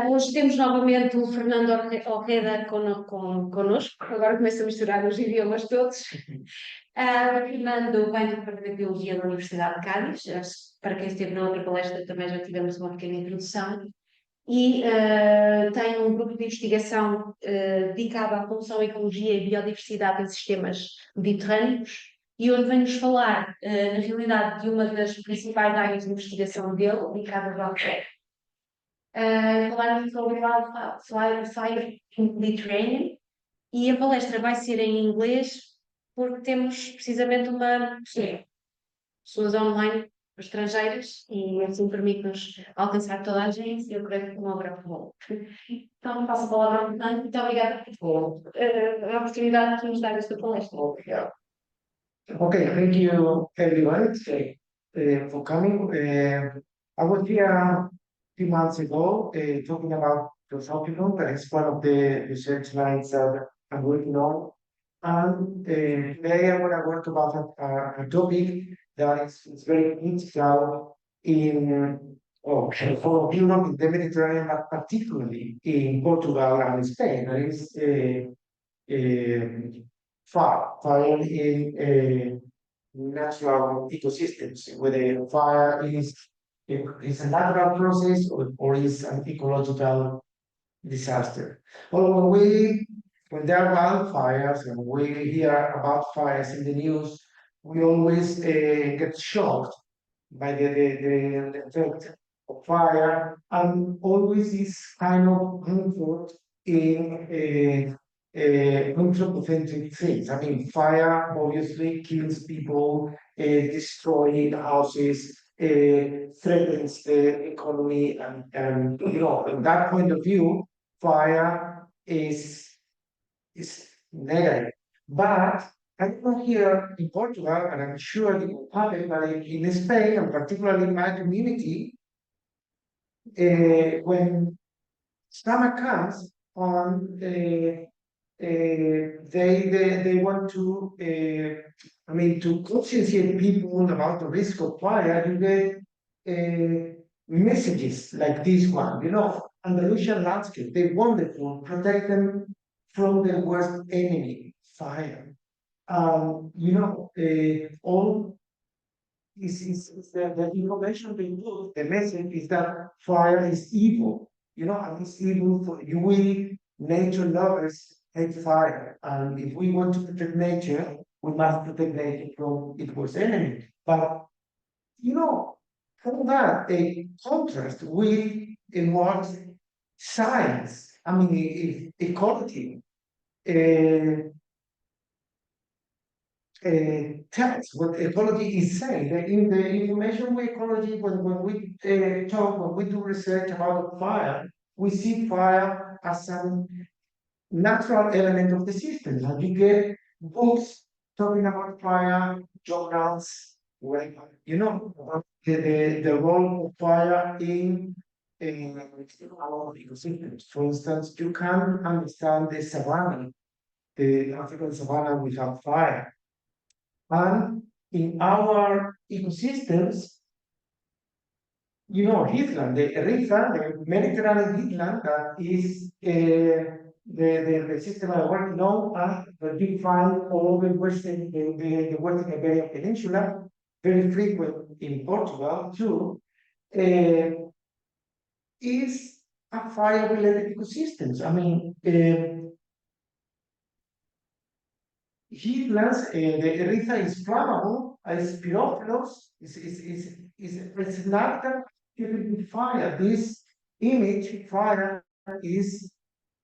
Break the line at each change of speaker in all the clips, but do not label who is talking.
Hoje temos novamente o Fernando Ojeda connosco, agora começa a misturar os idiomas todos. Fernando vem do Departamento de Biologia da Universidade de Cádiz, para quem esteve na outra palestra também já tivemos uma pequena introdução, e tem um grupo de investigação dedicado à função, ecologia e biodiversidade em sistemas mediterrâneos, e hoje vem-nos falar, na realidade, de uma das principais áreas de investigação dele, dedicada ao Brot. Falarmos sobre Wildfires in Broteriana, e a palestra vai ser em inglês porque temos precisamente pessoas online, estrangeiras, e assim permite-nos alcançar toda a gente. Eu creio que não haverá problema. Então, passo a palavra ao Fernando. Muito obrigada por a oportunidade de nos dar esta palestra.
Obrigado. Okay, thank you everyone for coming. I was here a few months ago talking about philosophical, that is one of the research lines that I'm working on. And today I'm going to work about a topic that is very critical for Europe, in the Mediterranean, but particularly in Portugal and Spain. That is fire in natural ecosystems, whether fire is a natural process or is an ecological disaster. Well, when there are wildfires and we hear about fires in the news, we always get shocked by the effect of fire, and always is kind of comfort in anthropocentric things. I mean, fire obviously kills people, destroys houses, threatens the economy, and from that point of view, fire is negative. But I know here in Portugal, and I'm sure it will happen, but in Spain, and particularly in my community, when summer comes on, they want to to conscientiate people about the risk of fire. You get messages like this one, Andalusian landscape, they're wonderful, protect them from the worst enemy, fire. All is the information they put, the message is that fire is evil, and it's evil for you. We nature lovers hate fire, and if we want to protect nature, we must protect nature from its worst enemy. But all that a contrast with what science, ecology tells, what ecology is saying. That in the information with ecology, when we do research about fire, we see fire as a natural element of the system. And you get books talking about fire, journals, the role of fire in our ecosystems. For instance, you can understand the savannah, the African savannah without fire. And in our ecosystems, heathland, the Mediterranean heathland, that is the system I'm working on, that you find all the Western Iberian Peninsula, very frequent in Portugal too, is a fire-related ecosystems. Heathlands, the erythra is flammable, is pyrophilous, is nectar filled with fire. This image, fire, is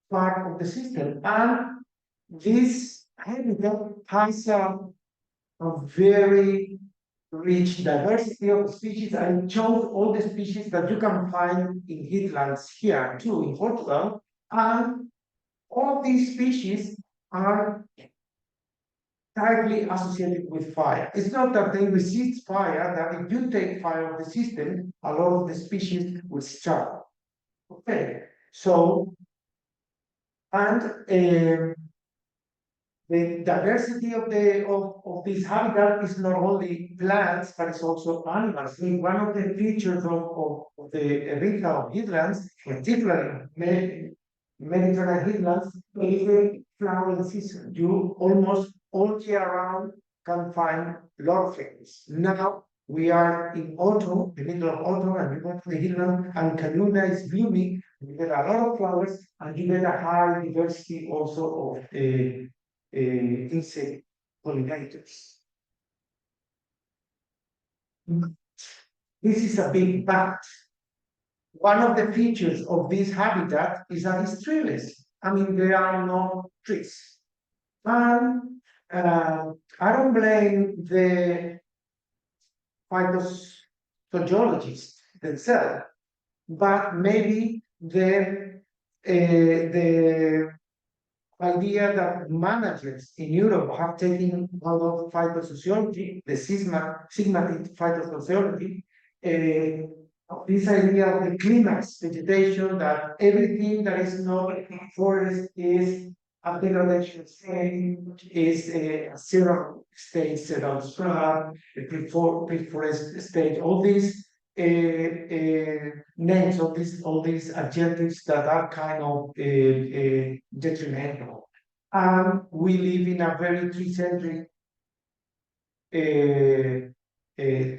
part of the system, and this habitat has a very rich diversity of species. I chose all the species that you can find in heathlands here too in Portugal, and all of these species are tightly associated with fire. It's not that they resist fire, that if you take fire of the system, a lot of the species will starve. Okay, so, and the diversity of this habitat is not only plants, but it's also animals. And one of the features of the regional heathlands, particularly Mediterranean heathlands, is the flowering season. You almost all year round can find a lot of things. Now we are in autumn, the middle of autumn, and we go to the heathland, and Canuna is blooming. You get a lot of flowers, and you get a high diversity also of insect pollinators. This is a big but. One of the features of this habitat is that it's treeless. I mean, there are no trees. And I don't blame the phytozoologists themselves, but maybe the idea that managers in Europe have taken out of phytosociology, the systematic phytosociology, this idea of the climax vegetation, that everything that is not forest is a degradation state, is a zero state, zero scrub, a pre-forest state, all these names of all these adjectives that are kind of detrimental. And we live in a very tree-centric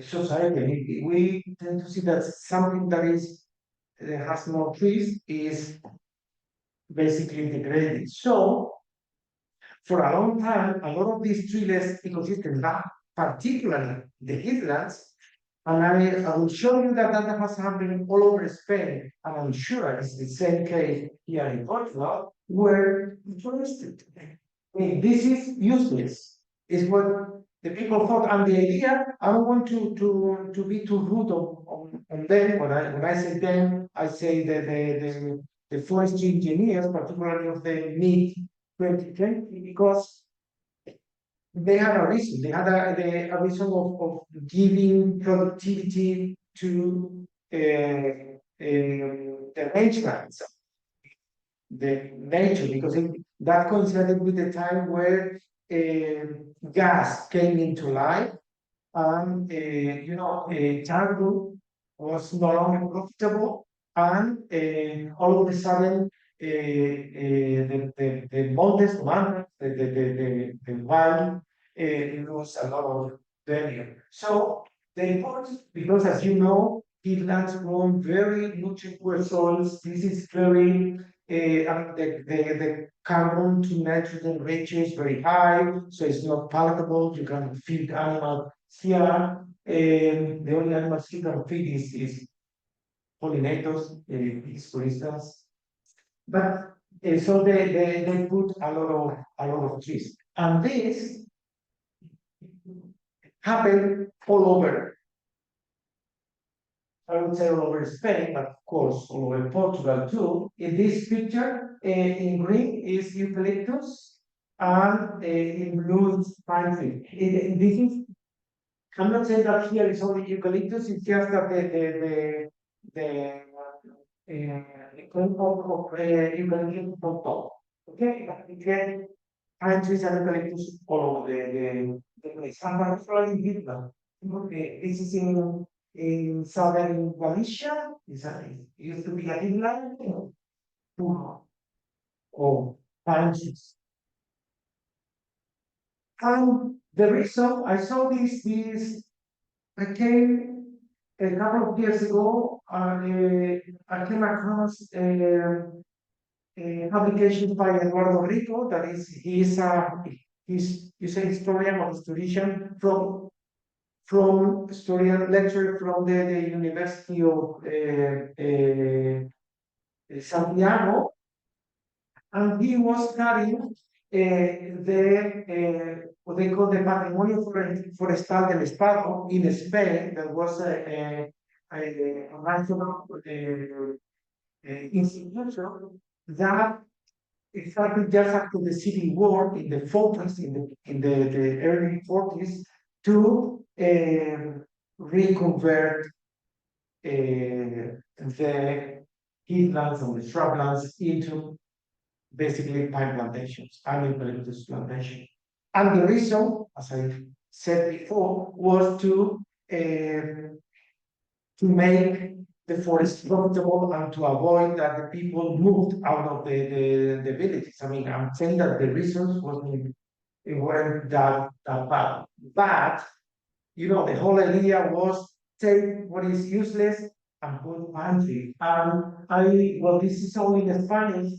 society. We tend to see that something that has no trees is basically degraded. So for a long time, a lot of these treeless ecosystems, particularly the heathlands, and I will show you that that has happened all over Spain, and I'm sure it's the same case here in Portugal, were deforested. I mean, this is useless, is what the people thought, and the idea, I don't want to be too rude on them. When I say them, I say the forestry engineers, particularly of the mid-2020, because they had a reason. They had a reason of giving productivity to the rangelands, the nature, because that coincided with the time where gas came into life, and charcoal was no longer profitable, and all of a sudden the montes, the wild lose a lot of value. So the importance, because as you know, peatlands grow very nutrient-poor soils. This is very the carbon to nitrogen ratio is very high, so it's not palatable. You can feed animals here. The only animals you can feed is pollinators, bees, for instance. But so they put a lot of trees, and this happened all over. I would say all over Spain, but of course all over Portugal too. In this picture, in green is eucalyptus, and in blue is pine tree. This is, I'm not saying that here is only eucalyptus. It's just that the of eucalyptus on top. Okay, again, pine trees and eucalyptus all over the place. And particularly Hitler. Okay, this is in southern Galicia. It used to be a Hitler. Or pine trees. And the reason I saw this, I came a couple of years ago, I came across publications by Eduardo Rico, that is, he's a historian or historian from historian lecturer from the University of Santiago, and he was studying what they call the Patrimonio Forestal del Estado in Spain. That was a national institution that started just after the Civil War in the 40s, in the early 40s, to reconvert the heathlands and the shrublands into basically pine plantations, eucalyptus plantation. And the reason, as I said before, was to make the forest profitable and to avoid that the people moved out of the villages. I mean, I'm saying that the reasons weren't that bad. But, you know, the whole idea was take what is useless and put pine trees. Well, this is only the Spanish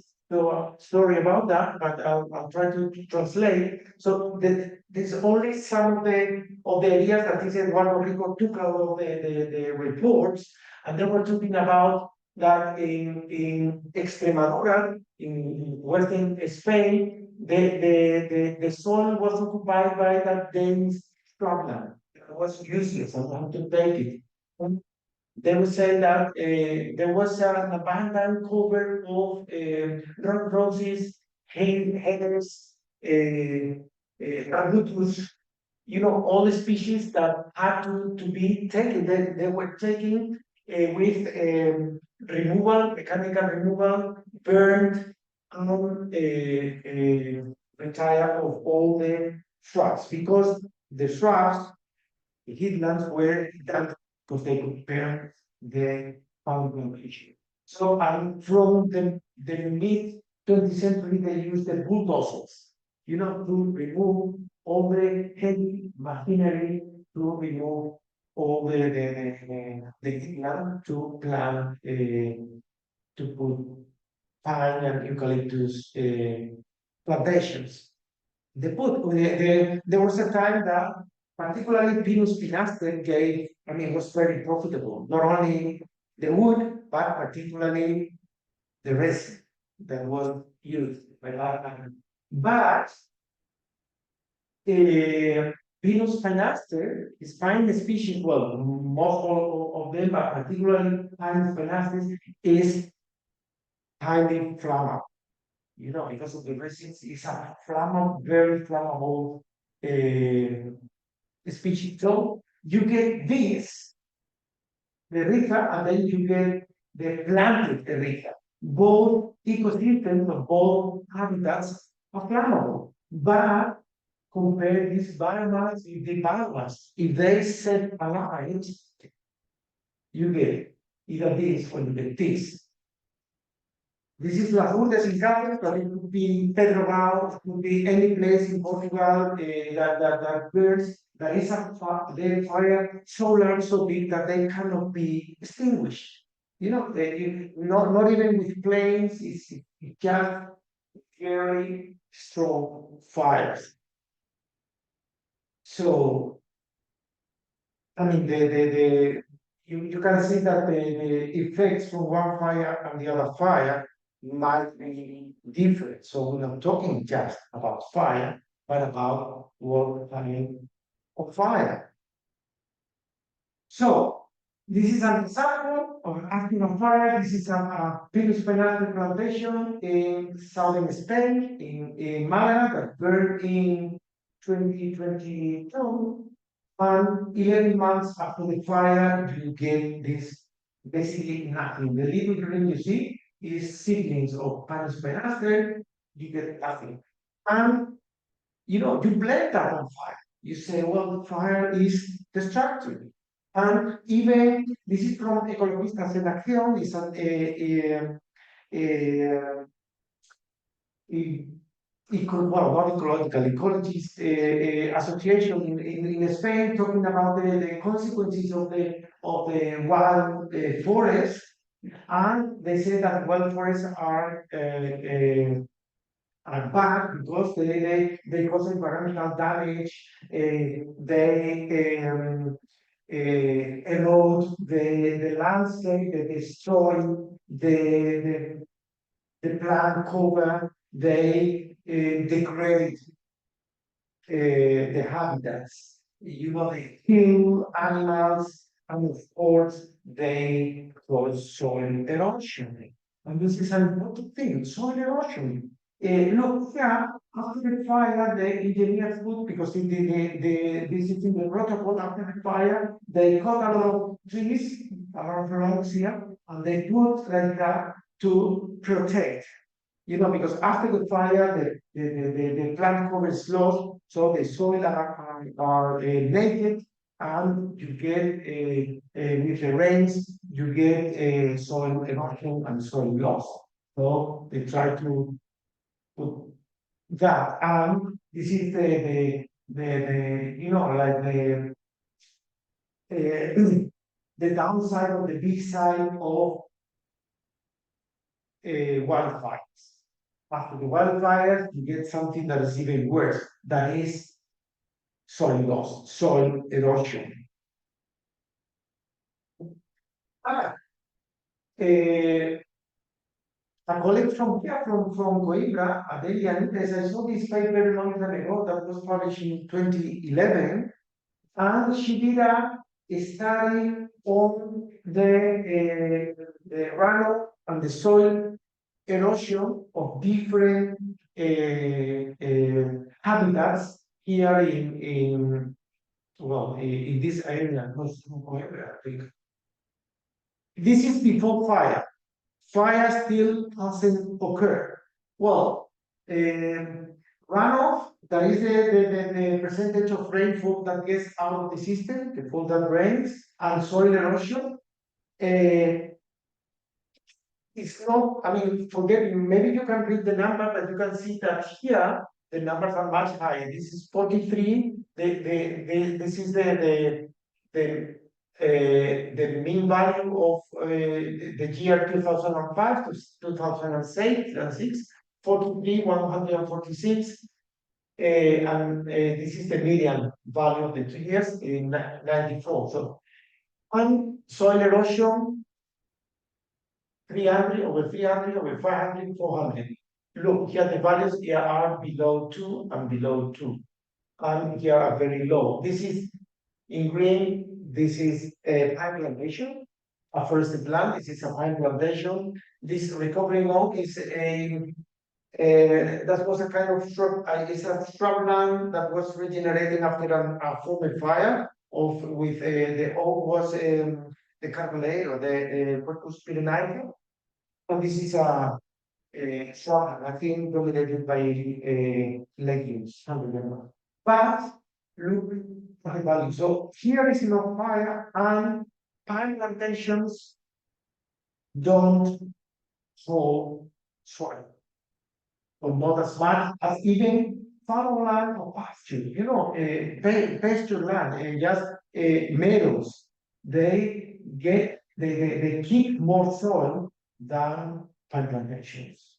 story about that, but I'll try to translate. So there's only some of the ideas that this Eduardo Rico took out of the reports, and they were talking about that in Extremadura, in western Spain, the soil was occupied by that dense scrubland. It was useless and had to take it. They were saying that there was an abundant cover of rock roses, heathers, arbutus, you know, all the species that had to be taken. They were taken with removal, mechanical removal, burned, and retire of all the shrubs, because the shrubs, the heathlands, were that because they could burn the found issue. So from the mid 20th century, they used the bulldozers, you know, to remove all the heavy machinery, to remove all the heathland, to plant, to put pine and eucalyptus plantations. There was a time that particularly Pinus pinaster was very profitable. Not only the wood, but particularly the resin that was used. But Pinus pinaster is fine species. Well, most of them, but particularly Pinus pinaster, is highly flammable. You know, because of the resins, it's a very flammable species. So you get this, the Rica, and then you get the planted Rica. Both ecosystems of both habitats are flammable. But compare this biomass with the biomass. If they set alight, you get either this or you get this. This is Las Urdes in Cádiz, but it could be Pedrogao, it could be any place in Portugal that burns. There is a fire so large, so big that they cannot be extinguished. You know, not even with flames, it's just very strong fires. So, I mean, you can see that the effects from one fire and the other fire might be different. So we're not talking just about fire, but about what of fire. So this is an example of acting on fire. This is a Pinus pinaster plantation in southern Spain, in Malaga, that burned in 2022. And 11 months after the fire, you get this basically nothing. The little green you see is seedlings of Pinus pinaster, you get nothing. And you know, you blame that on fire. You say, well, fire is destructive. And even this is from Ecologistas en Acción, is not ecological, ecologist association in Spain, talking about the consequences of the wild forest, and they say that wild forests are bad because they cause environmental damage, they erode the landscape, they destroy the plant cover, they degrade the habitats. You know, they kill animals, and of course, they cause soil erosion. And this is an important thing, soil erosion. Look, yeah, after the fire, the engineers put, because this is in the protocol, after the fire, they cut a lot of trees around here, and they put like that to protect you know, because after the fire, the plant covers loss, so the soil are naked, and you get with the rains, you get soil erosion and soil loss. So they try to put that, and this is the you know, like the downside of the big side of wildfires. After the wildfires, you get something that is even worse. That is soil loss, soil erosion. A colleague from here, from Coimbra, Adelia Nunes, I saw this paper a long time ago that was published in 2011, and she did a study on the runoff and the soil erosion of different habitats here in this area. I think. This is before fire. Fire still hasn't occurred. Well, runoff, that is the percentage of rainfall that gets out of the system, the fall that rains, and soil erosion. It's not, I mean, forget, maybe you can read the number, but you can see that here the numbers are much higher. This is 43. This is the mean value of the year 2005 to 2006, 43, 146. And this is the median value of the 2 years in 94. So, and soil erosion, 300, over 300, over 500, 400. Look, here the values here are below 2 and below 2. And here are very low. This is in green, this is a pine plantation. A forest plant, this is a pine plantation. This recovering oak is that was a kind of shrub, it's a shrubland that was regenerating after a former fire with the oak was the carbolate or the Quercus pyrenaicum. And this is a shrub, I think, dominated by legumes, I don't remember. But look at the value. So here is enough fire, and pine plantations don't hold soil, or not as much as even fallow land or pasture. You know, pasture land, just meadows. They keep more soil than pine plantations.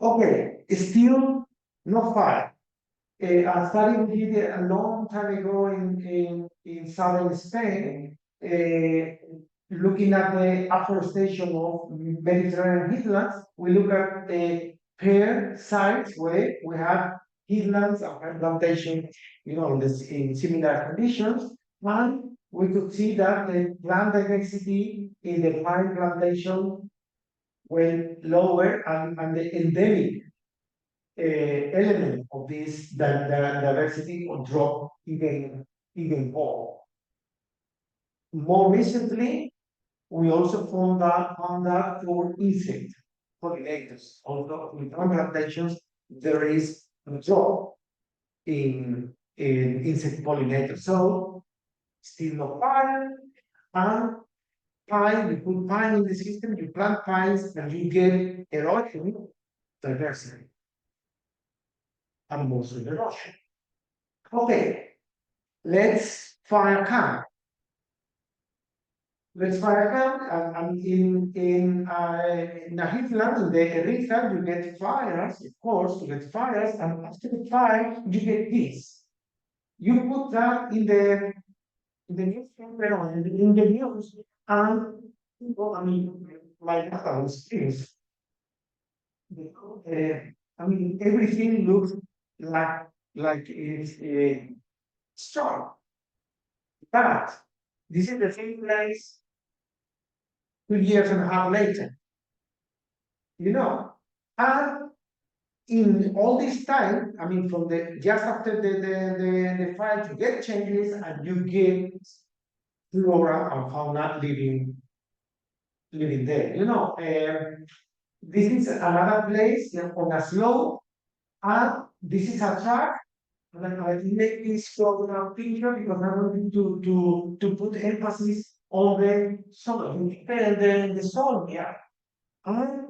Okay, still no fire. A study we did a long time ago in southern Spain, looking at the afforestation of Mediterranean heathlands. We look at the pair sites where we have heathlands and pine plantation, you know, in similar conditions, and we could see that the plant diversity in the pine plantation went lower, and the endemic element of this diversity will drop even more. More recently, we also found that for insect pollinators. Although with pine plantations, there is a drop in insect pollinators. So still no fire, and pine, you put pine in the system, you plant pines, and you get erosion, diversity, and most of the erosion. Okay, let's fire count. Let's fire count, and in a heathland, in the Eritrea, you get fires, of course, you get fires, and after the fire, you get this. You put that in the newspaper or in the news, and people, I mean, like that experience. I mean, everything looks like it's strong. But this is the same place 2 years and a half later. You know, and in all this time, I mean, from the just after the fire, you get changes, and you get flora and fauna living living there. This is another place on a slope, and this is a track. I make this photograph picture because I want to put emphasis on the soil, the soil here. And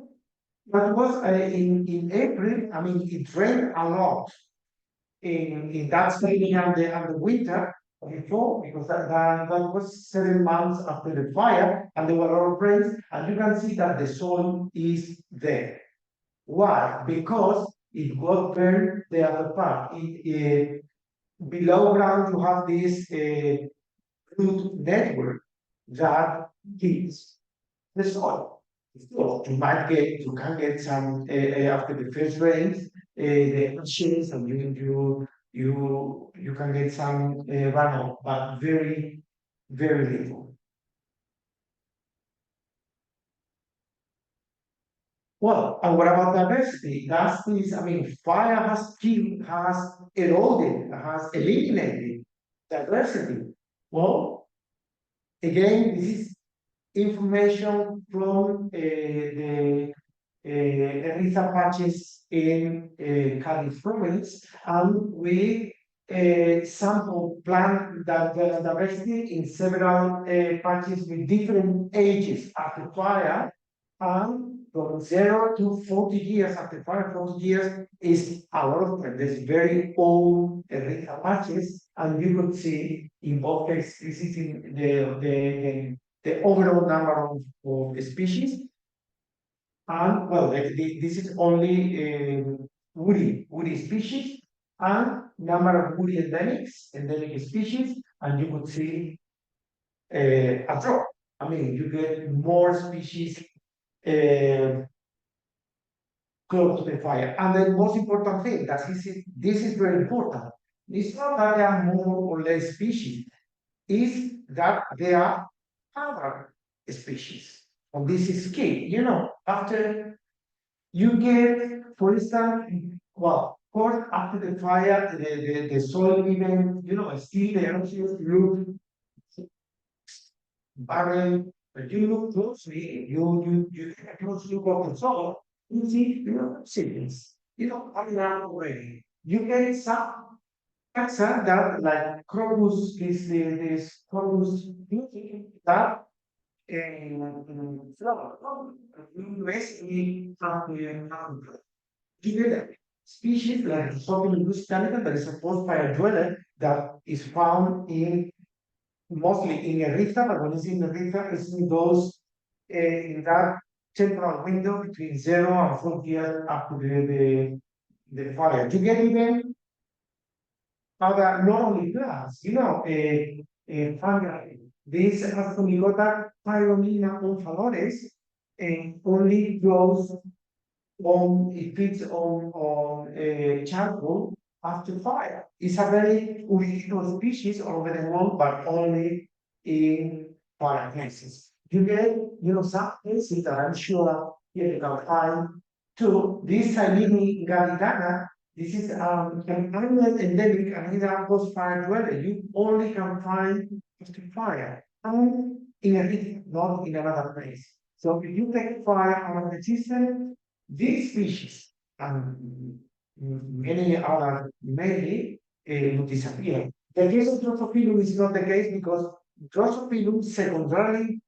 that was in April. I mean, it rained a lot in that spring and the winter before, because that was 7 months after the fire, and there were a lot of rains, and you can see that the soil is there. Why? Because it got burned the other part. Below ground, you have this root network that keeps the soil. So you can get some after the first rains, the ashes, and you can get some runoff, but very, very little. Well, and what about diversity? That is, I mean, fire has killed, has eroded, has eliminated diversity. Well, again, this is information from the Risa patches in Cádiz province, and we sample plant diversity in several patches with different ages after fire, and from 0 to 40 years after fire. 40 years is a lot of time. There's very old Risa patches, and you could see in both cases, this is in the overall number of species. And well, this is only woody species, and number of woody endemic species, and you could see a drop. I mean, you get more species close to the fire. And the most important thing, this is very important. It's not that there are more or less species, is that there are other species. And this is key. After you get, for instance, well, of course, after the fire, the soil even, still there, you look barren, but you look closely, you take a close look of the soil, you see, seedlings, coming out already. You get some taxa that, like crocus, this crocus, that flower, species like Sophilus canica, that is a post-fire dweller that is found mostly in Eritrea, but when it's in Eritrea, it's in those in that temporal window between 0 and 4 years after the fire. You get even other not only plants, fungi. This Ascomycota pyromina onfalores only grows it feeds on charcoal after fire. It's a very original species all over the world, but only in fire places. You get, some places that I'm sure you can find too. This Silene garidana, this is an island endemic and post-fire dweller. You only can find after fire, and in a region, not in another place. So if you take fire out of the system, these species and many other may will disappear. The case of Drosophilum is not the case because Drosophilum secondarily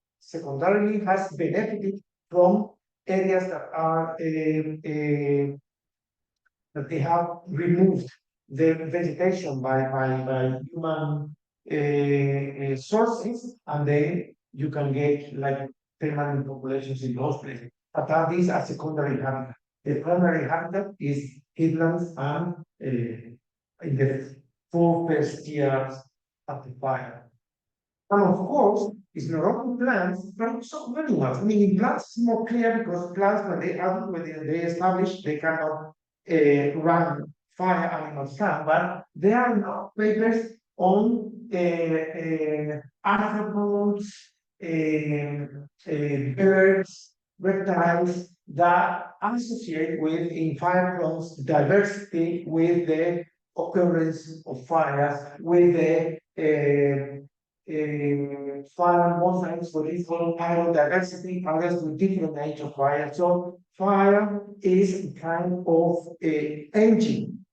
has benefited from areas that are that they have removed the vegetation by human sources, and then you can get like permanent populations in those places. But that is a secondary habitat. The primary habitat is headlands and in the 4 first years of the fire. And of course, it's not only plants, but also animals. I mean, in plants it's more clear because plants, when they establish, they cannot run fire, animals can, but there are now papers on arthropods, birds, reptiles that associate with in fire plots diversity with the occurrence of fires, with the fire mosaics for this whole biodiversity, others with different age of fire. So fire is a kind of engine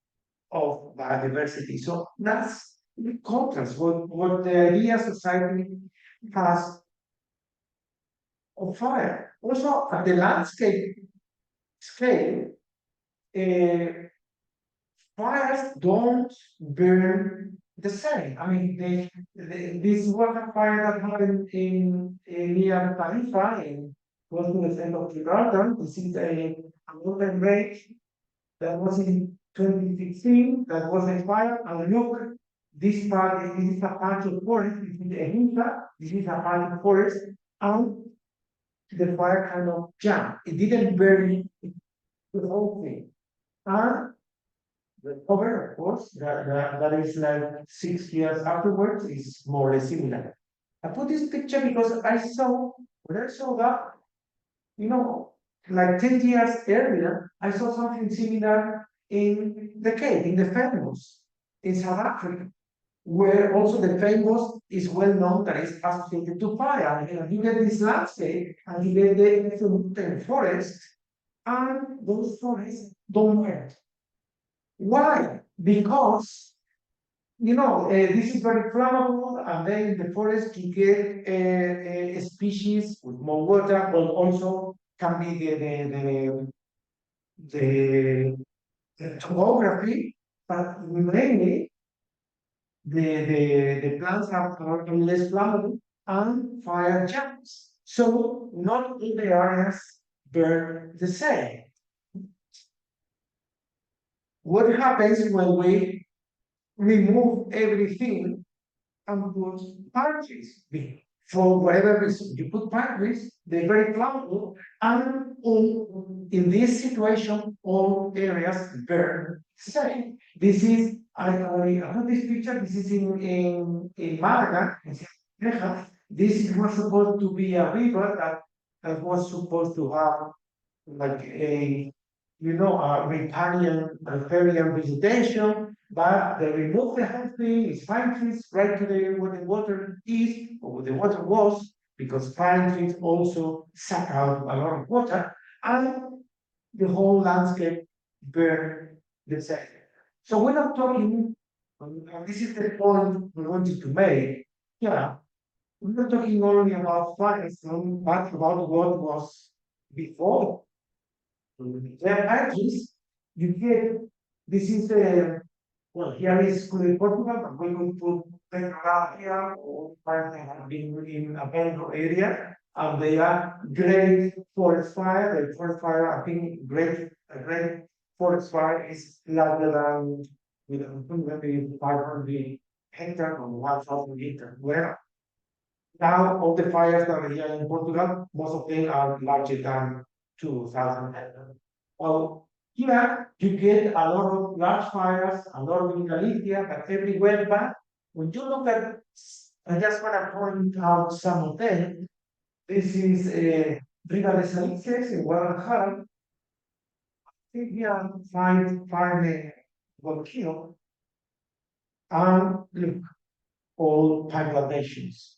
of biodiversity. So that's the contrast, what the idea society has of fire. Also at the landscape scale, fires don't burn the same. I mean, this was a fire that happened in near Tarifa, in close to the center of Gibraltar. This is a mountain range that was in 2016. That was a fire. And look, this part, this is a patch of forest. This is a hinta. This is a patch of forest, and the fire kind of jumped. It didn't burn the whole thing. And the cover, of course, that is like 6 years afterwards, is more or less similar. I put this picture because when I saw that, like 10 years earlier, I saw something similar in the Cape, in the famous, in South Africa, where also the famous is well known that is associated to fire. And you get this landscape, and you get the forest, and those forests don't burn. Why? Because this is very flammable, and then in the forest you get a species with more water, but also can be the topography, but mainly the plants are less flammable and fire jumps. So not all the areas burn the same. What happens when we remove everything and put pine trees? For whatever reason, you put pine trees, they're very flammable, and in this situation, all areas burn the same. This is, I have this picture, this is in Malaga, in Texas. This was supposed to be a river that was supposed to have like a riparian vegetation, but they removed the whole thing. It's pine trees right to where the water is, or where the water was, because pine trees also suck out a lot of water, and the whole landscape burned the same. So we're not talking, and this is the point we wanted to make. Yeah, we're not talking only about fires, but about what was before. There are countries you get. This is here is Portugal, but we could put Portugal here, or have been in a Bengal area, and they are great forest fire. The forest fire, I think, a great forest fire is larger than maybe 500 hectares or 1,000 hectares. Well, now all the fires that are here in Portugal, most of them are larger than 2,000 hectares. Well, here you get a lot of large fires, a lot of Galicia, but everywhere. But when you look at, I just want to point out some of them. This is Riva de Salices in Guadalajara. Here, five volcano, and look, all pine plantations.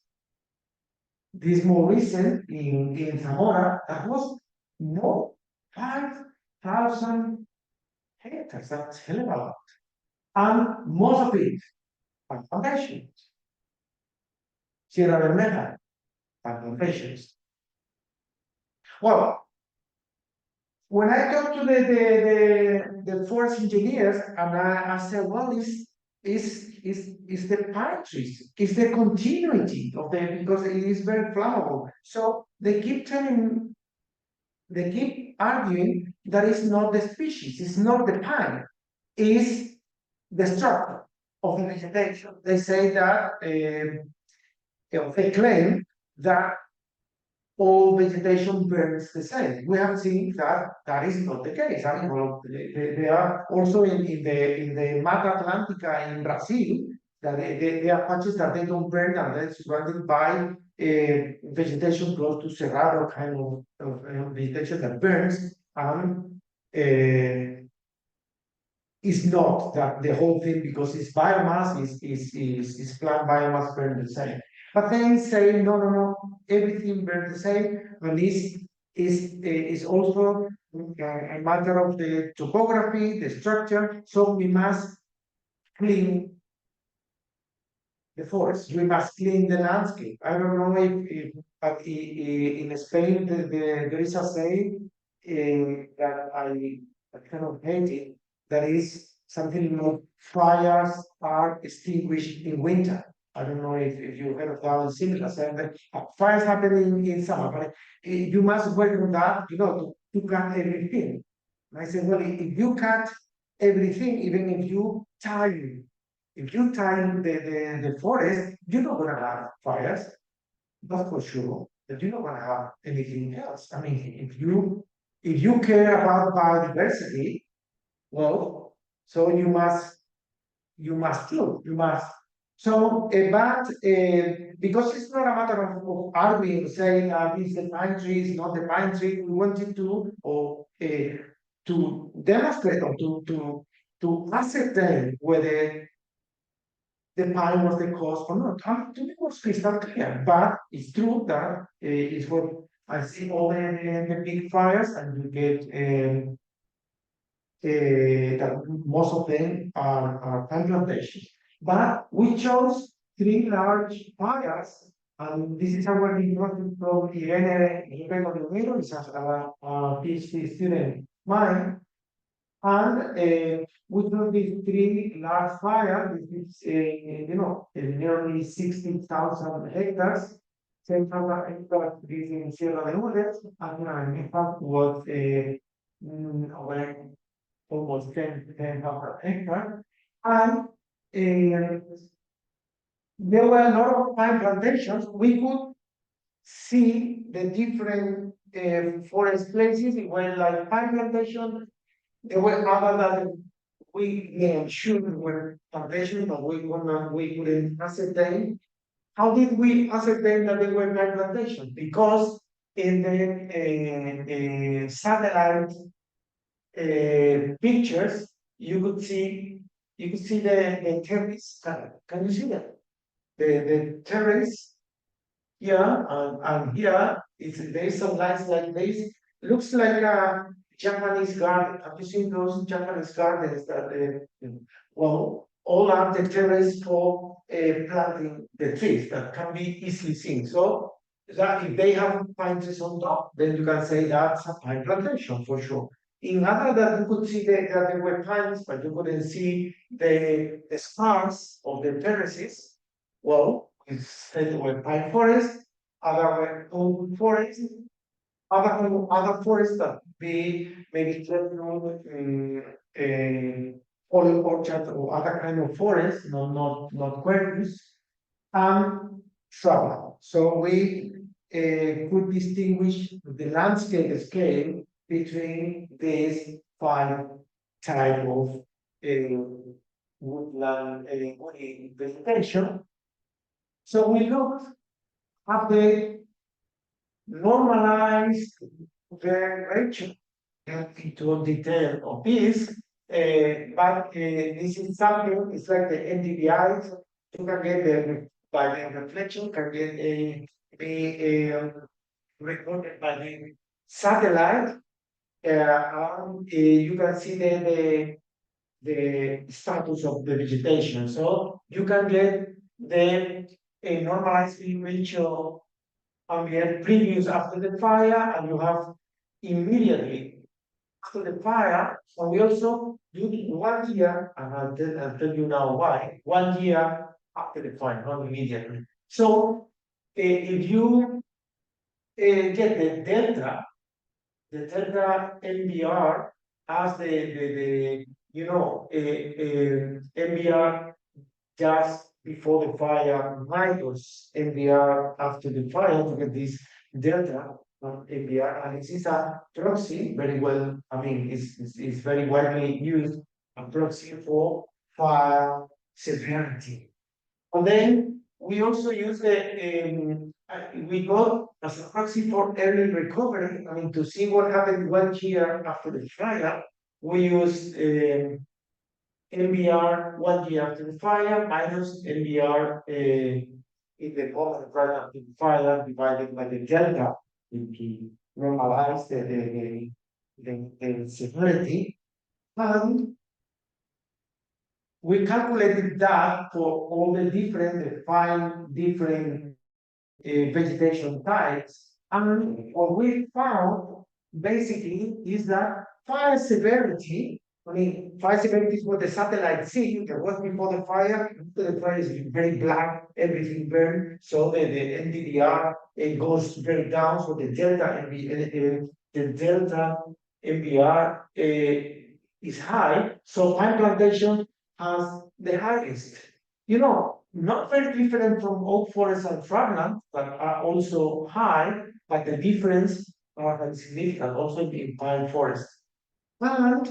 This more recent in Zamora, that was more 5,000 hectares. That's hell of a lot. And most of it are plantations. Sierra Bermeja are plantations. Well, when I talk to the forest engineers, and I said, well, is the pine trees, is the continuity of them, because it is very flammable. So they keep arguing that it's not the species, it's not the pine, it's the structure of the vegetation. They say that, they claim that all vegetation burns the same. We have seen that is not the case. I mean, well, they are also in the Mata Atlântica in Brazil, that they are patches that they don't burn, and they're surrounded by vegetation close to cerrado kind of vegetation that burns, and it's not that the whole thing, because it's biomass, is plant biomass burn the same. But then say, no, everything burns the same, and this is also a matter of the topography, the structure, so we must clean the forest, we must clean the landscape. I don't know if but in Spain there is a saying that I kind of hate it, that is something like fires are extinguished in winter. I don't know if you heard of that similar saying that fires happening in summer, but you must work on that, to cut everything. And I said, well, if you cut everything, even if you time the forest, you're not gonna have fires, that's for sure. But you're not gonna have anything else. I mean, if you care about biodiversity, well, so you must do, you must. So, but because it's not a matter of arguing, saying it's the pine tree, it's not the pine tree, we wanted to demonstrate or to ascertain whether the pine was the cause or not. To me, was crystal clear, but it's true that it's what I see all the big fires, and you get that most of them are pine plantations. But we chose 3 large fires, and this is our important from Irene Romero, is a PhD student mine. And we took these 3 large fires, which is, nearly 60,000 hectares, 10,000 hectares is in Sierra Leone, and in fact was almost 10,000 hectares. And there were a lot of pine plantations. We could see the different forest places. It were like pine plantations. There were other that we should were plantations, but we couldn't ascertain. How did we ascertain that they were pine plantations? Because in the satellite pictures, you could see the terrace. Can you see that? The terrace here and here there is some lines like this. Looks like a Japanese garden. Have you seen those Japanese gardens that well, all are the terrace for planting the trees that can be easily seen. So that if they have pine trees on top, then you can say that's a pine plantation for sure. In other that you could see that there were pines, but you couldn't see the scars of the terraces. Well, instead were pine forests, other were oak forests, other forests that be maybe olive orchard or other kind of forest, not quercus, and shrubland. So we could distinguish the landscape scale between these 5 type of woodland woody vegetation. So we looked at the normalized variation into detail of this, but this is something, it's like the NDVI, you can get by the reflection, can get be recorded by the satellite, and you can see the status of the vegetation. So you can get the normalized ratio ambient previous after the fire, and you have immediately after the fire. And we also do 1 year, and I'll tell you now why. 1 year after the fire, not immediately. So if you get the delta MBR as the MBR just before the fire minus MBR after the fire to get this delta MBR, and this is a proxy very well. I mean, it's very widely used a proxy for fire severity. And then we also use we got as a proxy for early recovery. I mean, to see what happened 1 year after the fire, we use MBR 1 year after the fire minus MBR in the common product amplifier divided by the delta to normalize the severity. And we calculated that for all the different, 5 different vegetation types. And what we found basically is that fire severity, fire severity is what the satellite see. There was before the fire. After the fire is very black, everything burned. So the NDDR it goes very down. So the delta MBR is high. So pine plantation has the highest. Not very different from oak forest and shrubland, that are also high, but the difference are significant also in pine forest. And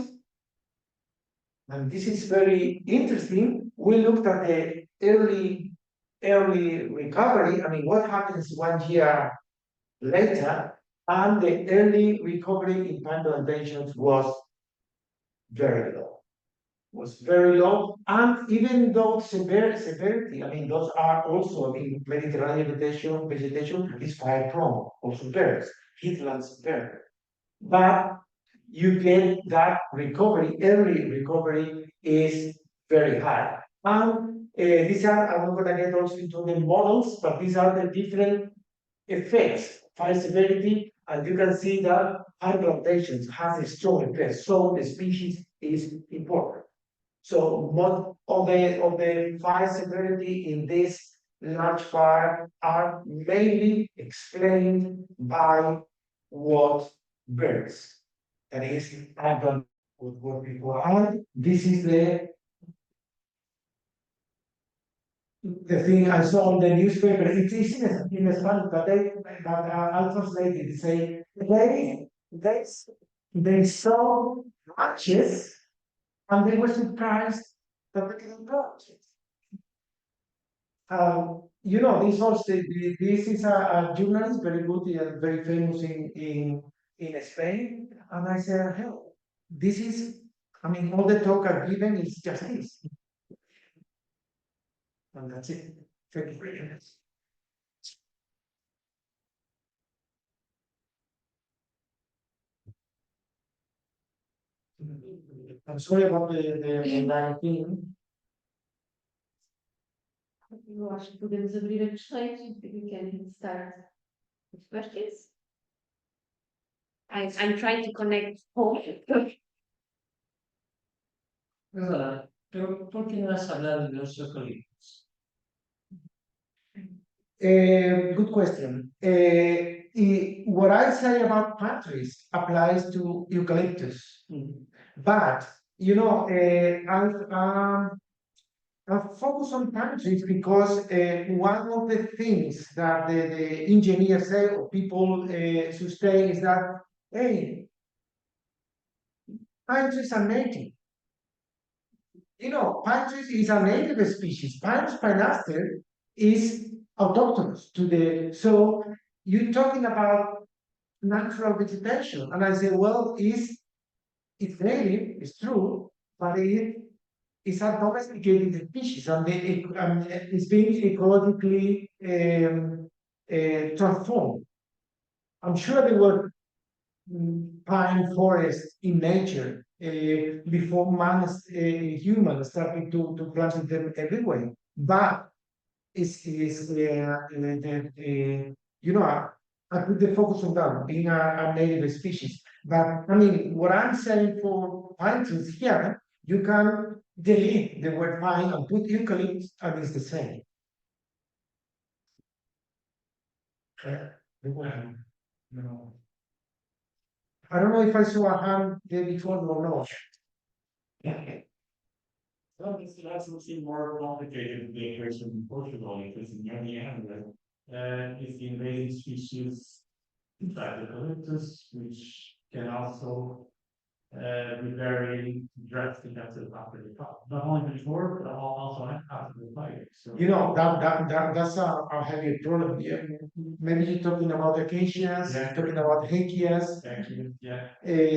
this is very interesting. We looked at the early recovery. What happens 1 year later, and the early recovery in pine plantations was very low. And even though severity, those are also Mediterranean vegetation is fire prone, also bears, heathlands bear. But you get that recovery, early recovery is very high. And these are, I'm not going to get also into the models, but these are the different effects, fire severity, and you can see that pine plantations has a strong effect, so the species is important. So most of the fire severity in this large fire are mainly explained by what burns. That is, I don't with what people are. This is the thing I saw in the newspaper. It's in Spanish, but I'll translate it. Say they saw matches. And they were surprised that they didn't go. This also, this is a journalist, very good and very famous in Spain. And I said, hell, this is, all the talk I've given is just this. And that's it. Thank you very much. I'm sorry about the online thing.
Eu acho que podemos abrir a questões. We can start with questions. I'm trying to connect home.
Pero ¿por qué no has hablado de los eucaliptos?
Good question. What I say about pine trees applies to eucalyptus. But, I focus on pine trees because one of the things that the engineers say or people sustain is that, hey, pine trees are native. Pine trees is a native species. Pinus pinaster is autochthonous to the. So you're talking about natural vegetation, and I say, well, it's native, it's true, but it's a domesticated species, and it's being ecologically transformed. I'm sure there were pine forests in nature before humans started to plant them everywhere. But I put the focus on that being a native species. But what I'm saying for pine trees here, you can delete the word pine and put eucalyptus, and it's the same. No. I don't know if I saw a hand there before or not.
Well, this also seems more complicated than the case in Portugal, because in the end, it's the invasive species, in fact, eucalyptus, which can also be very drastic after the fire. Not only before, but also after the fire. So
You know, that's a heavy problem. Yeah. Maybe you're talking about acacias,
Yeah.
talking about hechias,
actually, yeah.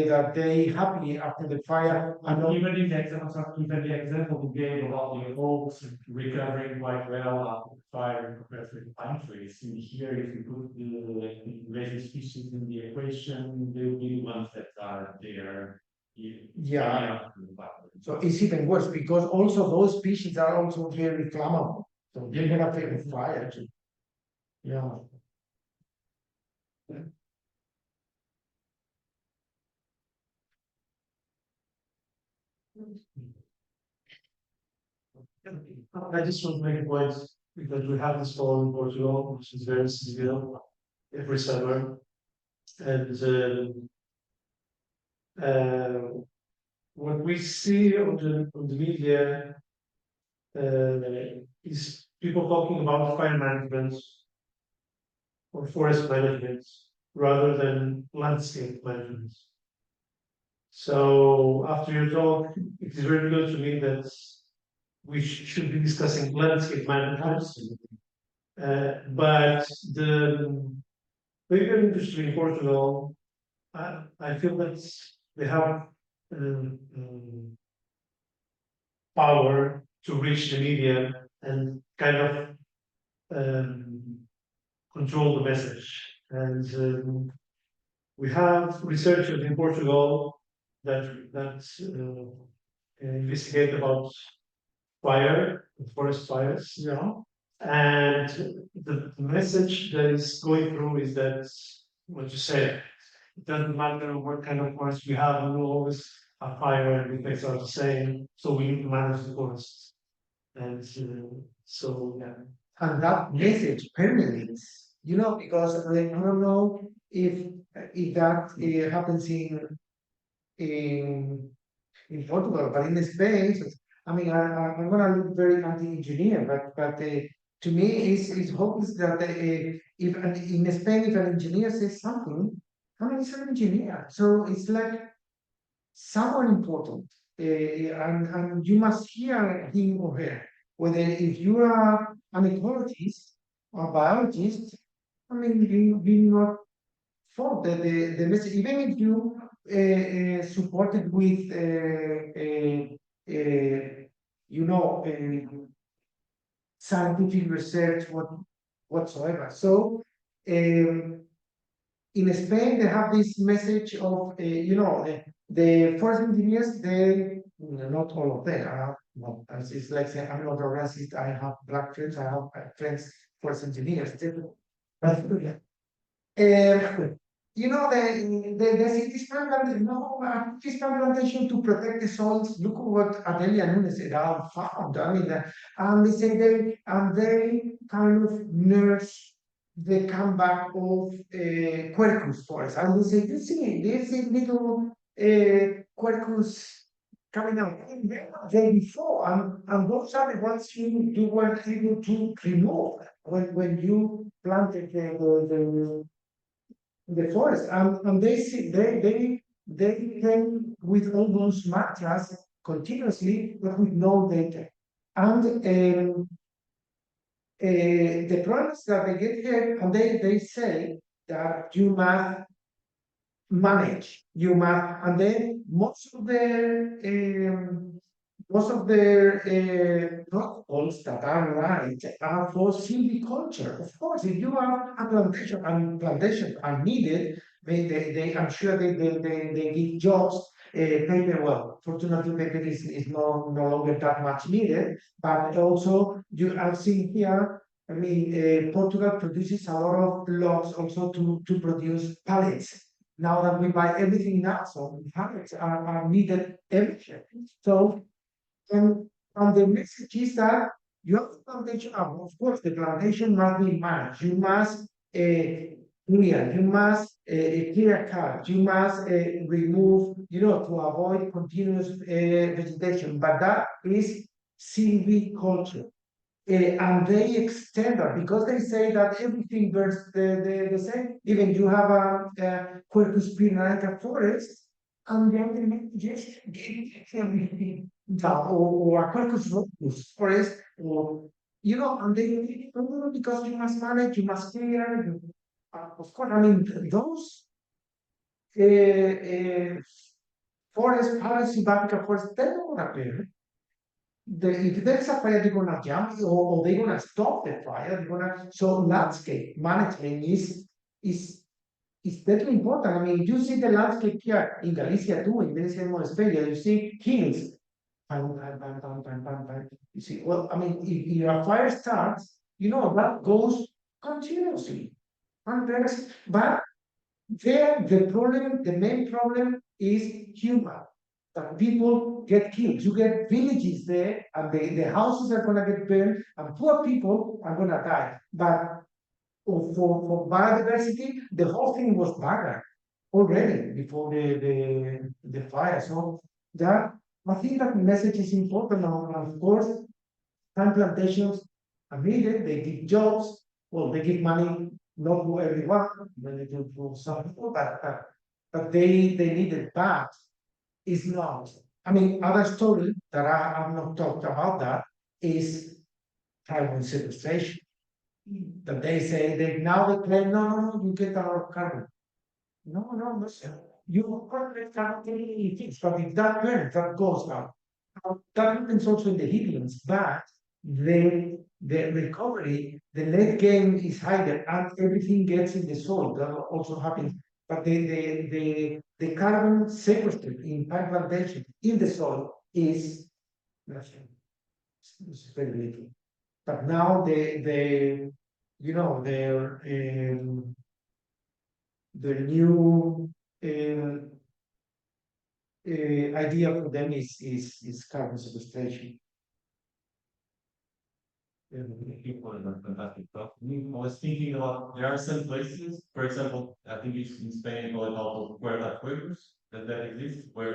that they happily after the fire. And
Even in the example we gave about the oaks recovering quite well after the fire compared to the pine trees. In here, if you put the invasive species in the equation, they'll be the ones that are there.
Yeah.
after the fire.
So it's even worse because also those species are also very flammable. So they're gonna take fire too. Yeah.
I just want to make a point because we have this fall in Portugal, which is very severe every summer. And what we see on the media is people talking about fire management or forest management rather than landscape management. So after your talk, it is very clear to me that we should be discussing landscape management. But the paper industry in Portugal, I feel that they have power to reach the media and kind of control the message. And we have researchers in Portugal that investigate about fire, forest fires.
Yeah.
And the message that is going through is that what you said, it doesn't matter what kind of forest we have, we will always have fire and the effects are the same. So we need to manage the forests. And so yeah.
And that message permeates, you know, because I don't know if that happens in Portugal, but in Spain, I mean, I'm gonna look very anti-engineer, but to me, it's hopeless that if in Spain, if an engineer says something, I mean, it's an engineer, so it's like someone important, and you must hear him or her. Whether if you are an ecologist or biologist, I mean, you not for the message, even if you support it with you know scientific research whatsoever. So in Spain they have this message of you know the forest engineers, they not all of them are well, it's like saying I'm not a racist, I have black friends, I have friends forest engineers, but you know, the cities program, no, this plantation to protect the soils. Look what Adelia Nunes et al. Found. I mean, and they say they kind of nurse the comeback of Quercus forest. And they say, you see, there's a little Quercus coming out there before, and those are the ones you were able to remove when you planted the forest, and they see they came with all those mantras continuously, but with no data. And the problems that they get here, and they say that you must manage, you must, and then most of their protocols that are right are for silviculture. Of course, if you have a plantation and plantations are needed, I'm sure they give jobs. Paper, well, fortunately, paper is no longer that much needed, but also you are seeing here. I mean, Portugal produces a lot of logs also to produce pallets. Now that we buy everything now, so pallets are needed everywhere. So and the message is that you have the plantation, of course, the plantation must be managed. You must clear, you must clear cut, you must remove, you know, to avoid continuous vegetation. But that is silviculture. And they extend that because they say that everything burns the same. Even you have a Quercus pyrrhica forest, and then they just get everything down, or a quercus locus forest, or and they because you must manage, you must clear. Of course, I mean those forests, parasympathetic forests, they're not gonna appear. If there's a fire, they're gonna jump, or they're gonna stop the fire. They're gonna so landscape management is very important. I mean, you see the landscape here in Galicia too, in Galicia and Spain, you see hills. Bang, bang, bang, bang, bang, bang, bang. You see, well, I mean, if a fire starts, that goes continuously. And but there, the main problem is human. That people get killed. You get villages there, and the houses are gonna get burned, and poor people are gonna die. But for biodiversity, the whole thing was bad already before the fire. So that I think that message is important. And of course, time plantations are needed. They give jobs. Well, they give money not to everyone, they do to some people, but they need it. But it's not. I mean, other story that I have not talked about that is carbon sequestration. That they say now they claim no, you get a lot of carbon. No, listen. You corporate cannot really fix, but if that burns, that goes down. That happens also in the headlands, but the recovery, the net gain is higher, and everything gets in the soil. That also happens. But the carbon sequestered in pine plantation in the soil is nothing. It's very little. But now the new idea for them is carbon sequestration.
People are fantastic stuff. I was thinking about there are some places, for example, I think it's in Spain called also Puerta Fuegos that exists where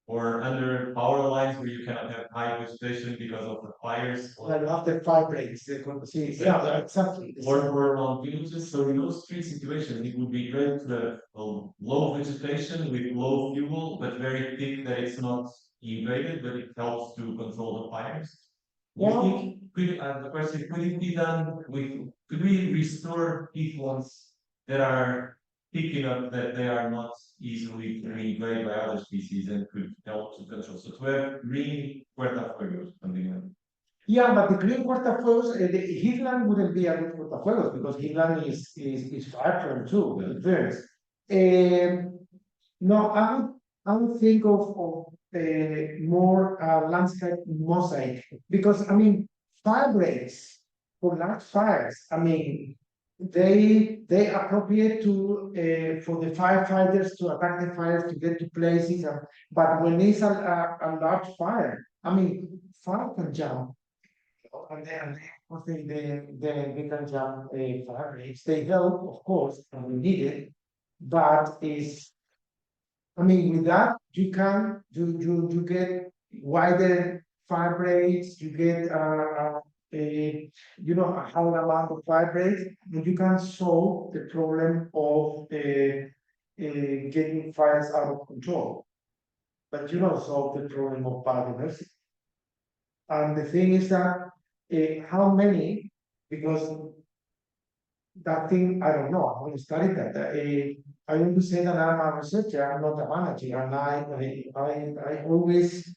or under power lines where you cannot have high precipitation because of the fires
Like after 5 breaks, yeah, exactly.
or on villages. So in those three situations, it would be great to have low vegetation with low fuel, but very thick that it's not invaded, but it helps to control the fires.
Well,
The question, could it be done could we restore peat ones that are thick enough that they are not easily invaded by other species and could help to control? So to have green puertafuegos, something like that.
yeah, but the green cortafuegos, the heathland wouldn't be a good cortafuegos because heathland is fire prone too. It burns. No, I would think of more landscape mosaic because I mean fire breaks for large fires. I mean they appropriate to for the firefighters to attack the fires to get to places. But when it's a large fire, I mean fire can jump. And then of course they can jump fire breaks. They help, of course, and we need it, but is I mean, with that, you can you get wider fire breaks, you get a high amount of fire breaks, and you can solve the problem of getting fires out of control. But you don't solve the problem of biodiversity. And the thing is that how many, because that thing, I don't know, I want to study that. I want to say that I'm a researcher, I'm not a manager, and I always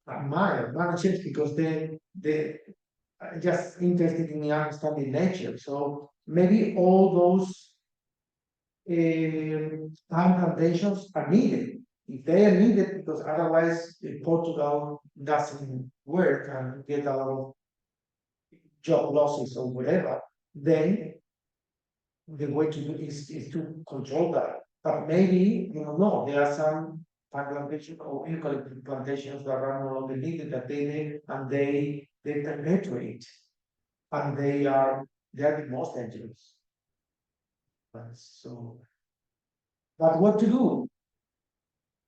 admire managers because they are just interested in understanding nature. So maybe all those time plantations are needed. If they are needed, because otherwise Portugal doesn't work and get a lot of job losses or whatever, then the way to do is to control that. But maybe, no, there are some pine plantations or eucalyptus plantations that are no longer needed that they need and they penetrate and they are the most dangerous. So, but what to do?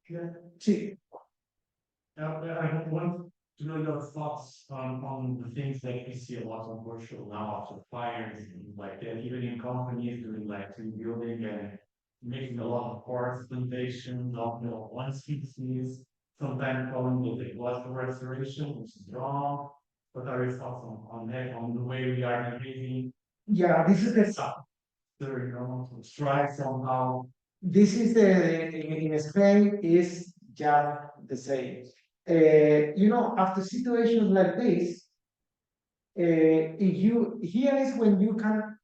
Yeah.
See,
I want to know your thoughts on the things that we see a lot on Portugal now after fires, and like even in companies doing like rebuilding and
making a lot of forest plantation of one species, sometimes calling it ecological restoration, which is wrong. What are your thoughts on that, on the way we are behaving?
Yeah, this is the
Stuff. To try somehow.
This is in Spain is just the same. After situations like this, if you here is when you can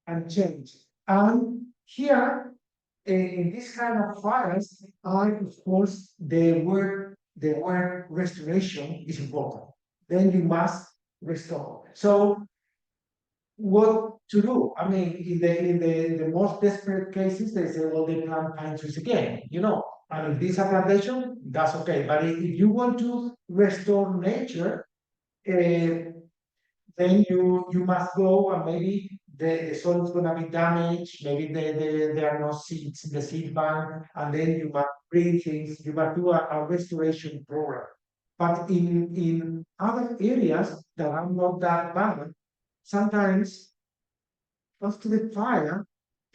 and change. And here, in this kind of fires, of course, the word restoration is important. Then you must restore. So what to do? I mean, in the most desperate cases, they say, well, they plant pine trees again. I mean, this is a plantation, that's okay. But if you want to restore nature, then you must go and maybe the soil is gonna be damaged, maybe there are no seeds in the seed bank, and then you must bring things, you must do a restoration program. But in other areas that are not that bad, sometimes after the fire,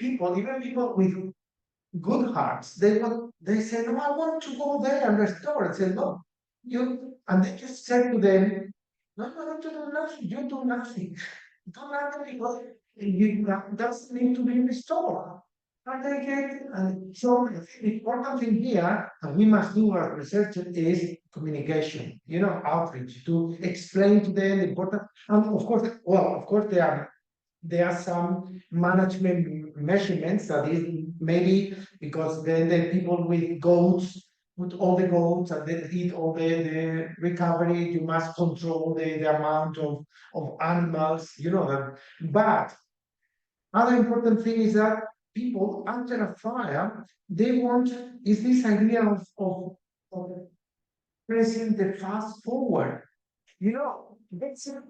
even people with good hearts, they say, no, I want to go there and restore. I say, no, and they just said to them, no, you do nothing, you do nothing. Do nothing because that doesn't need to be restored. And they get, so the important thing here, and we must do as researchers, is communication, outreach, to explain to them the important, and of course, there are some management measurements that is maybe because then the people with goats put all the goats and they eat all the recovery, you must control the amount of animals, that. But other important thing is that people after a fire, they want is this idea of pressing the fast forward. That's you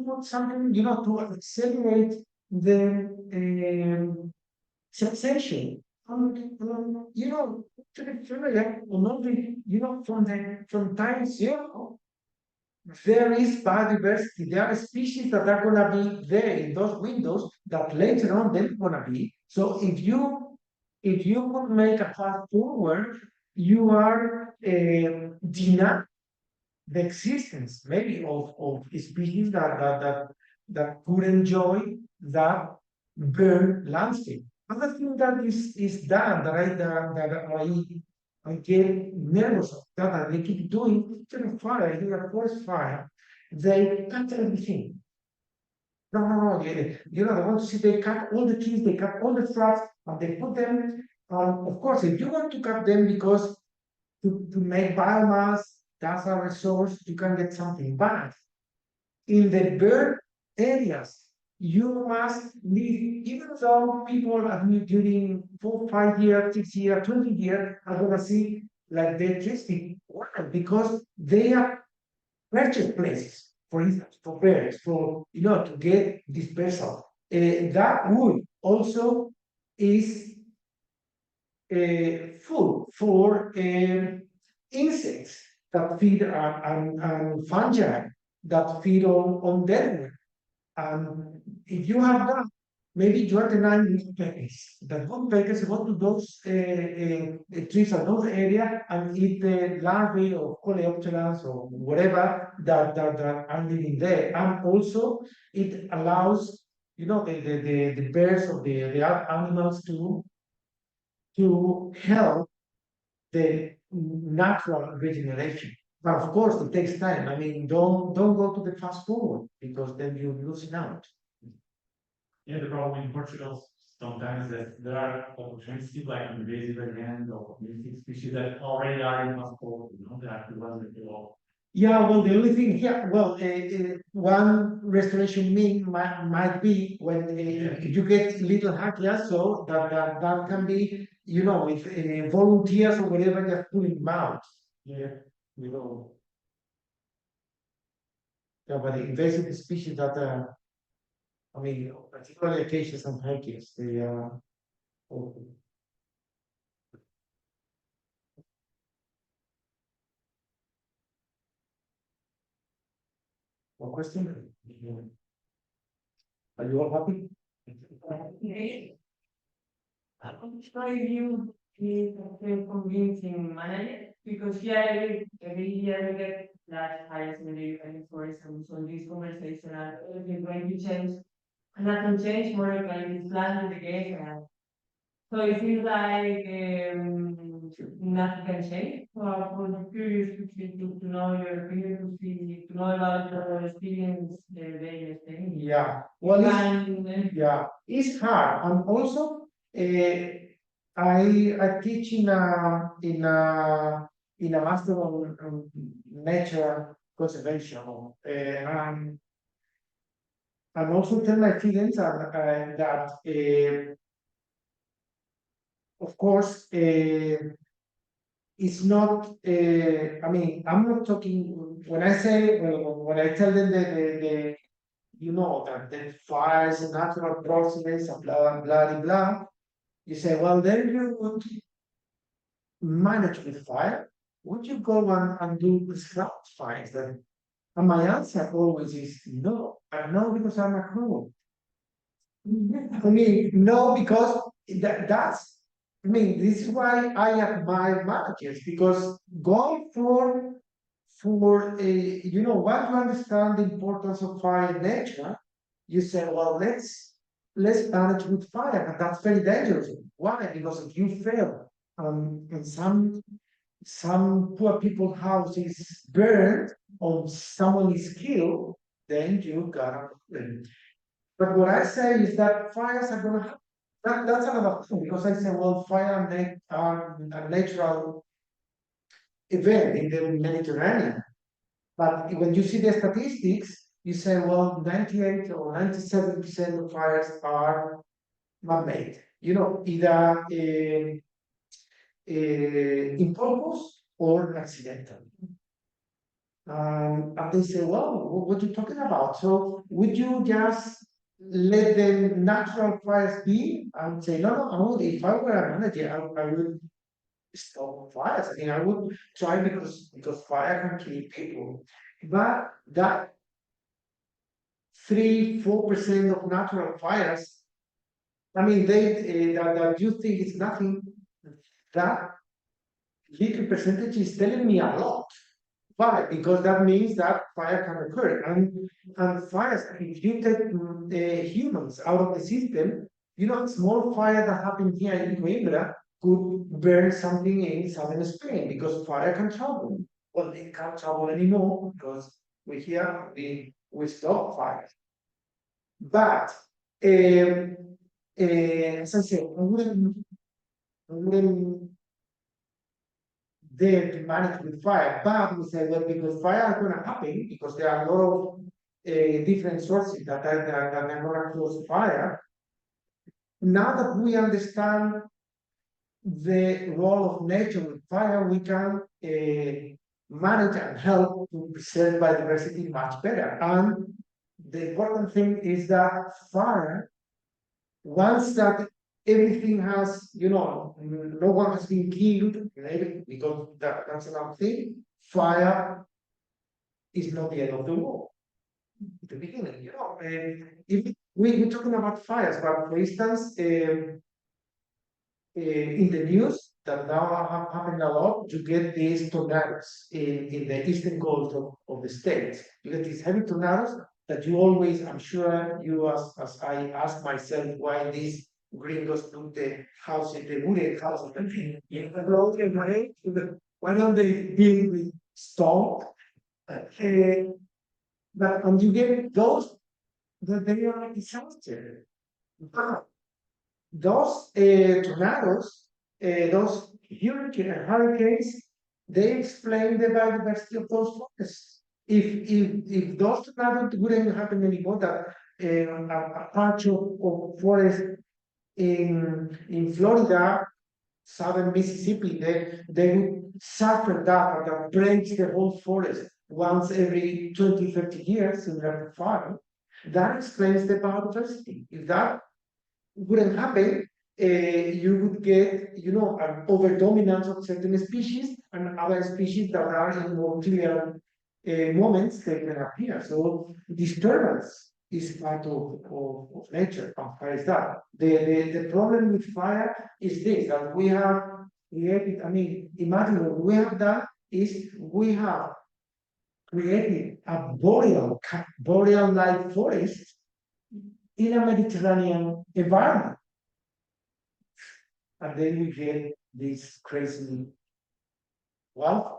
put something, to accelerate the succession. To the familiar, from time zero, there is biodiversity. There are species that are gonna be there in those windows that later on they're gonna be. So if you could make a fast forward, you are denying the existence maybe of species that could enjoy that bird landscape. Another thing that is done I get nervous of that they keep doing after a fire, a forest fire, they cut everything. No, they want to see they cut all the trees, they cut all the shrubs, and they put them. Of course, if you want to cut them because to make biomass, that's a resource, you can get something. But in the bird areas, you must leave, even though people during 4, 5 years, 6 years, 20 years are gonna see like the electricity work because they are purchase places, for instance, for birds, to get dispersal. That wood also is food for insects that feed on fungi that feed on dead. If you have that, maybe you are denying woodpeckers. The woodpeckers go to those trees or those areas and eat the larvae of coleopterans or whatever that are living there. And also it allows, the birds or the other animals to help the natural regeneration. But of course, it takes time. I mean, don't go to the fast forward because then you're losing out.
Yeah, the problem in Portugal sometimes that there are opportunities like invasive again or invasive species that already are in fast forward, that the ones that belong.
Yeah, well, the only thing here, one restoration mean might be when you get little hackias, so that can be, with volunteers or whatever, just pulling them out.
Yeah.
Yeah, but the invasive species that, particularly acacias and hackias, they are. One question? Are you all happy?
I'm trying you to convincing manager because here every year we get large hires in the forest and so this conversation are going to change. And nothing change more like this plan with the game. So it feels like nothing can change. So I'm curious to know your opinion, to know about your experience the thing.
Yeah, well,
And
yeah, it's hard, and also I teach in a master on nature conservation, and also tell my students that of course it's not. I mean, I'm not talking when I say when I tell them the you know that the fire is a natural process and blah blah blah. You say, well, then you would manage with fire. Would you go and do prescribed fires? Then, and my answer always is no. And no, because I'm a crow. I mean, no, because that's. I mean, this is why I admire managers because going for you know, once you understand the importance of fire in nature, you say, well, let's manage with fire, and that's very dangerous. Why? Because if you fail, and some poor people's house is burned or someone is killed, then you got a problem. But what I say is that fires are gonna happen. That's another thing because I say, well, fire are a natural event in the Mediterranean. But when you see the statistics, you say, well, 98 or 97% of fires are man-made. You know, either in purpose or accidental. And they say, well, what are you talking about? So would you just let the natural fires be? I would say, no, if I were a manager, I would stop fires. I mean, I would try because fire can kill people. But that 3-4% of natural fires, I mean, that you think is nothing, that little percentage is telling me a lot. Why? Because that means that fire can occur. And fires, if you take humans out of the system, you know, a small fire that happened here in Coimbra could burn something in southern Spain because fire can travel. Well, it can't travel anymore because we stop fire. But as I said, I wouldn't dare to manage with fire, but we say, well, because fire are going to happen because there are a lot of different sources that are going to cause fire. Now that we understand the role of nature with fire, we can manage and help to preserve biodiversity much better. And the important thing is that fire, once that everything has, you know, no one has been killed, maybe because that's another thing, fire is not the end of the world. At the beginning, you know, if we're talking about fires, but for instance, in the news that now have happened a lot, you get these tornadoes in the eastern coast of the States. You get these heavy tornadoes that you always, I'm sure you as I ask myself why these gringos put the house in the wooden house in the road in my why don't they deal with stone? But and you get those that they are a disaster. But those tornadoes, those hurricanes, they explain the biodiversity of those forests. If those tornadoes wouldn't happen anymore, that a patch of forest in Florida, southern Mississippi, they would suffer that breaks the whole forest once every 20-30 years in the fire. That explains the biodiversity. If that wouldn't happen, you would get, you know, an overdominance of certain species and other species that are in more clear moments they can appear. So disturbance is part of nature, of fire is that. The problem with fire is this, that we have created, I mean, imagine what we have done is we have created a boreal-like forest in a Mediterranean environment. And then we get this crazy wildfire.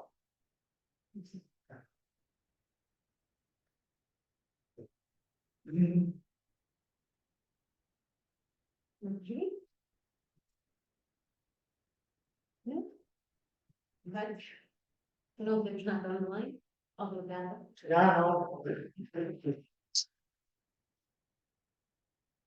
Ok. Vários. Não temos nada online. Obrigada.
Já não.